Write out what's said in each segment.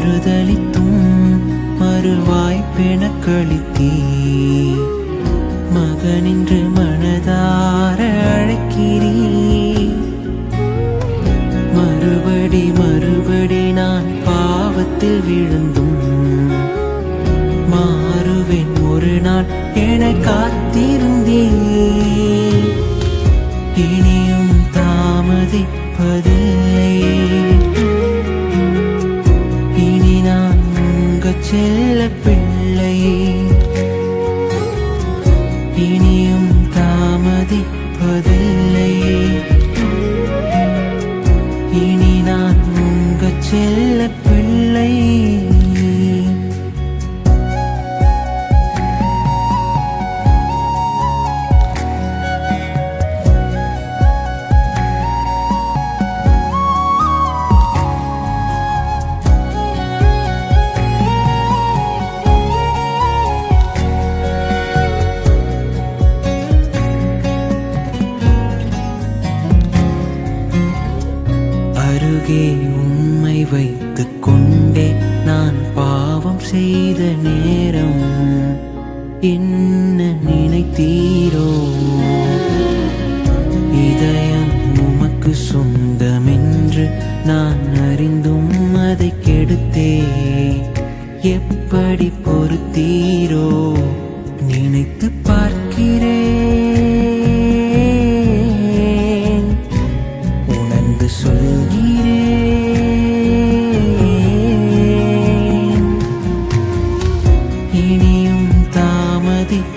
மறுதளித்தும் மறுவாய்ப்பென கழித்தீ மகனின்று மனதார அழைக்கிறீ மறுபடி மறுபடி நான் பாவத்தில் விழுந்தும் மாறுவேன் ஒரு நாள் என காத்திருந்தே இனியும் தாமதிப்பதில்லை இனி நான் உங்கள் செல்ல பிள்ளை இனியும் தாமதிப்பதில்லை இனி நான் உங்கள் செல்ல பிள்ளை அருகே உம்மை வைத்துக் கொண்டே நான் பாவம் செய்த நேரம் என்ன நினைத்தீரோ இதயம் உமக்கு சொந்தமென்று நான் அறிந்தும் அதை கெடுத்தே எப்படி பொறுத்தீரோ நினைத்து பார்க்கிறேன் உணர்ந்து சொல்கிறேன் இனியும் தாமதிப்பதில்லை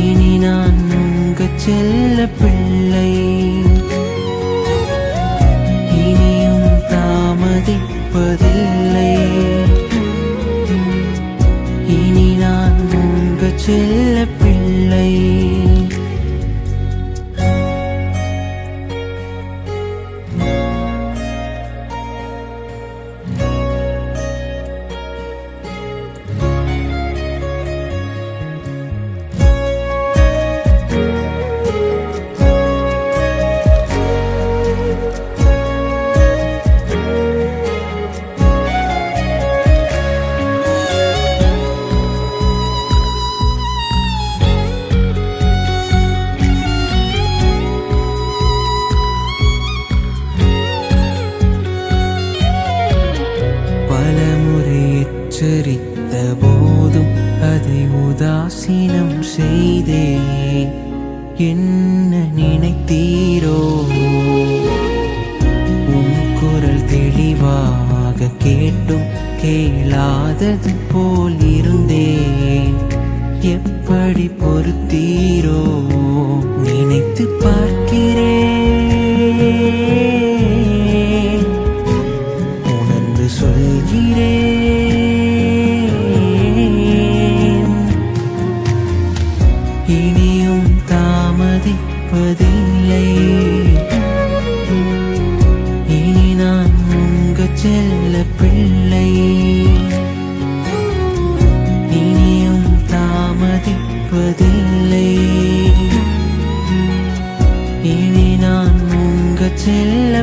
இனி நான் உங்கள் செல்ல பிள்ளை இனியும் தாமதிப்பதில்லை இனி நான் உங்கள் செல்ல பிள்ளை எச்சரித்த போதும் அதை உதாசீனம் செய்தே என்ன நினைத்தீரோ உம் குரல் தெளிவாக கேட்டும் கேளாதது போல் இருந்தேன் எப்படி பொறுத்தீரோ நினைத்து பார்க்கிறேன் உணர்ந்து சொல்கிறேன் இனியும் தாமதிப்பதில்லை இனி நான் உங்கள் செல்ல பிள்ளை இனியும் தாமதிப்பதில்லை இனி நான் உங்கள் செல்ல